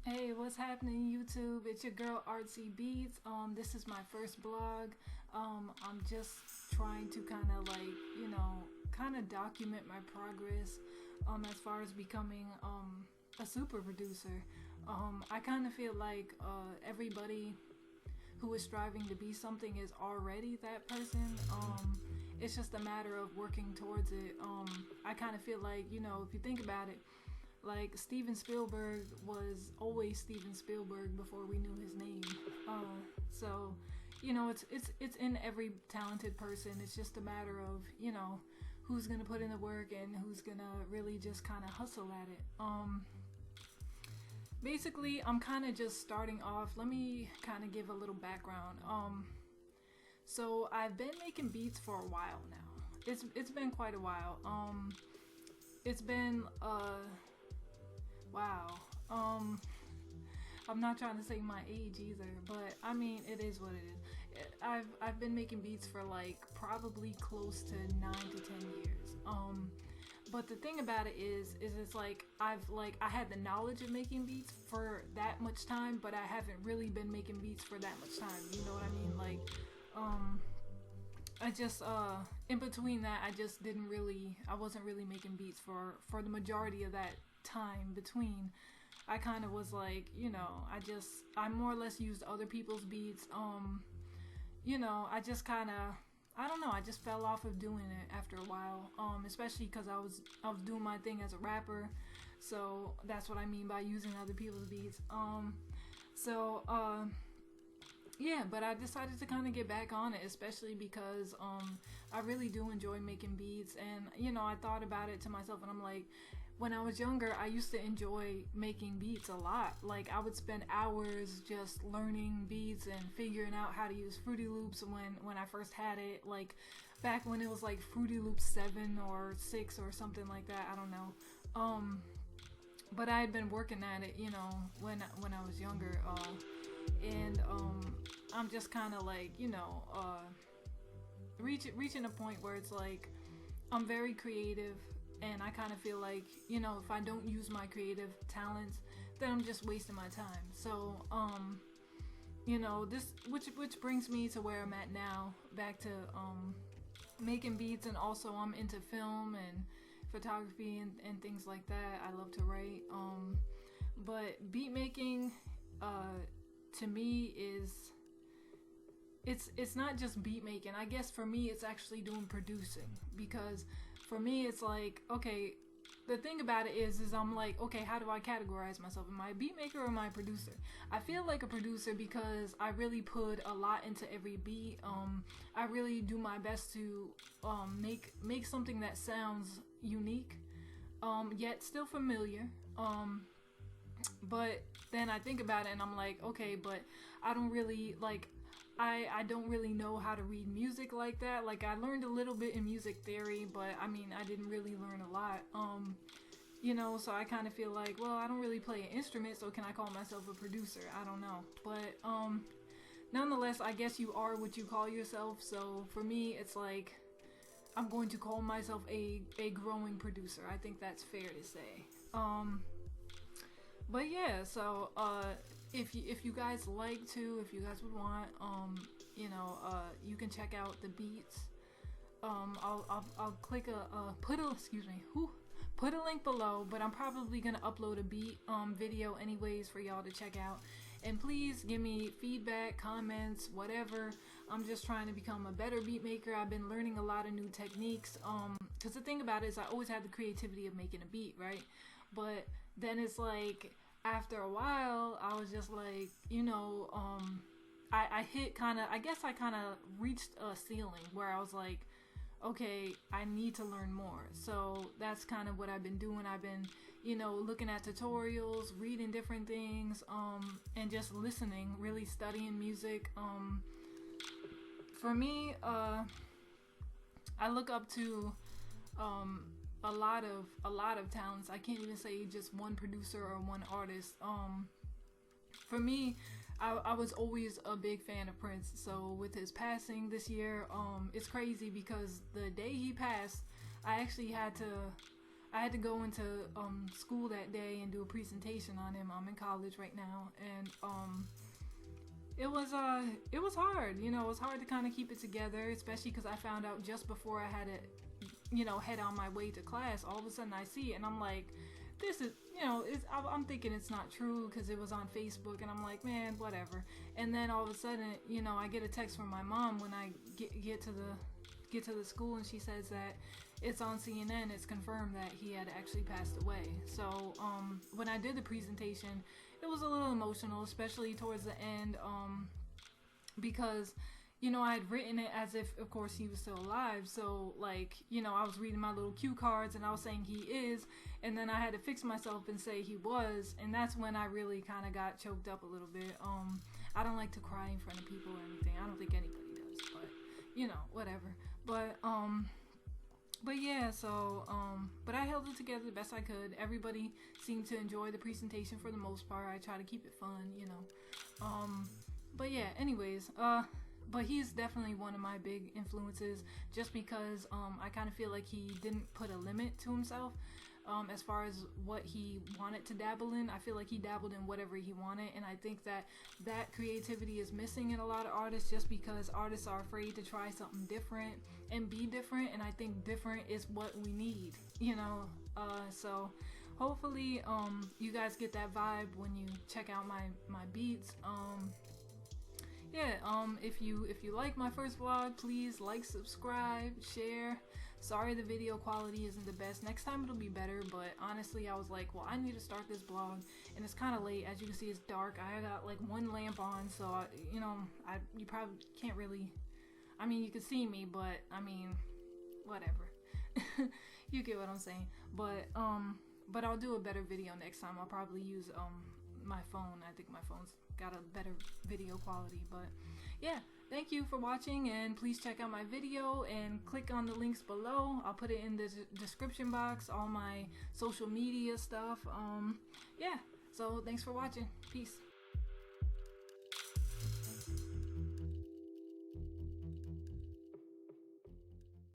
Hey, what's happening, YouTube? It's your girl Artsy Beats. This is my first blog. I'm just trying to kind of kind of document my progress. As far as becoming a super producer. I kind of feel like everybody who is striving to be something is already that person. It's just a matter of working towards it. I kind of feel like, if you think about it, like Steven Spielberg was always Steven Spielberg before we knew his name. So, it's in every talented person. It's just a matter of who's gonna put in the work and who's gonna really just kind of hustle at it. Basically, I'm kind of just starting off. Let me kind of give a little background. So I've been making beats for a while now. It's been quite a while. It's been wow. I'm not trying to say my age either, but I mean it is what it is. I've been making beats for like probably close to 9 to 10 years. But the thing about it is it's like I had the knowledge of making beats for that much time, but I haven't really been making beats for that much time. You know what I mean? Like, I just in between that, I wasn't really making beats for the majority of that time between. I kind of was like, I more or less used other people's beats. I just kind of, I don't know, I just fell off of doing it after a while. Especially because I was doing my thing as a rapper, so that's what I mean by using other people's beats. So yeah, but I decided to kind of get back on it, especially because I really do enjoy making beats, and I thought about it to myself, and I'm like, when I was younger, I used to enjoy making beats a lot. Like, I would spend hours just learning beats and figuring out how to use Fruity Loops when I first had it, like back when it was like Fruity Loops 7 or 6 or something like that. I don't know. But I had been working at it, when I was younger, and I'm just kind of like, reaching a point where it's like I'm very creative, and I kind of feel like, if I don't use my creative talents, then I'm just wasting my time. So, this which brings me to where I'm at now, back to making beats, and also I'm into film and photography and things like that. I love to write. But beat making, to me is it's not just beat making. I guess for me it's actually doing producing, because for me it's like, okay, the thing about it is I'm like, okay, how do I categorize myself? Am I a beat maker or am I a producer? I feel like a producer because I really put a lot into every beat. I really do my best to make something that sounds unique, yet still familiar. But then I think about it and I'm like, okay, but I don't really like, I don't really know how to read music like that. Like, I learned a little bit in music theory, but I mean, I didn't really learn a lot. So I kind of feel like, well, I don't really play an instrument, so can I call myself a producer? I don't know. But nonetheless, I guess you are what you call yourself. So for me, it's like I'm going to call myself a growing producer. I think that's fair to say. But yeah, so if you guys like to, if you guys would want, you can check out the beats. I'll click put a link below, but I'm probably gonna upload a beat video anyways for y'all to check out. And please give me feedback, comments, whatever. I'm just trying to become a better beat maker. I've been learning a lot of new techniques. Because the thing about it is I always had the creativity of making a beat, right? But then it's like, after a while, I was just like, I hit I guess I kind of reached a ceiling where I was like, okay, I need to learn more. So that's kind of what I've been doing. I've been, looking at tutorials, reading different things, and just listening, really studying music. For me, I look up to, a lot of talents. I can't even say just one producer or one artist. For me, I was always a big fan of Prince. So with his passing this year, it's crazy because the day he passed, I actually had to I had to go into school that day and do a presentation on him. I'm in college right now, and it was hard. You know, it was hard to kind of keep it together, especially because I found out just before I had to, you know, head on my way to class. All of a sudden I see it and I'm like, this is, you know, I'm thinking it's not true because it was on Facebook, and I'm like, man, whatever. And then all of a sudden, you know, I get a text from my mom when I get to the school, and she says that it's on CNN. It's confirmed that he had actually passed away. So when I did the presentation, it was a little emotional, especially towards the end, because, you know, I had written it as if, of course, he was still alive. So, like, you know, I was reading my little cue cards and I was saying he is, and then I had to fix myself and say he was, and that's when I really kind of got choked up a little bit. I don't like to cry in front of people or anything. I don't think anybody does, but, you know, whatever. But yeah, so, but I held it together the best I could. Everybody seemed to enjoy the presentation for the most part. I try to keep it fun, you know. But yeah, anyways, but he's definitely one of my big influences, just because I kind of feel like he didn't put a limit to himself as far as what he wanted to dabble in. I feel like he dabbled in whatever he wanted, and I think that creativity is missing in a lot of artists, just because artists are afraid to try something different and be different, and I think different is what we need, you know. So hopefully you guys get that vibe when you check out my beats. If you like my first vlog, please like, subscribe, share. Sorry the video quality isn't the best. Next time it'll be better, but honestly I was like, well, I need to start this vlog, and it's kind of late. As you can see, it's dark. I got like one lamp on, so you probably can't really, I mean, you can see me, but I mean, whatever. You get what I'm saying. But I'll do a better video next time. I'll probably use my phone. I think my phone's got a better video quality. But yeah, thank you for watching, and please check out my video and click on the links below. I'll put it in the description box, all my social media stuff. Yeah, so thanks for watching. Peace.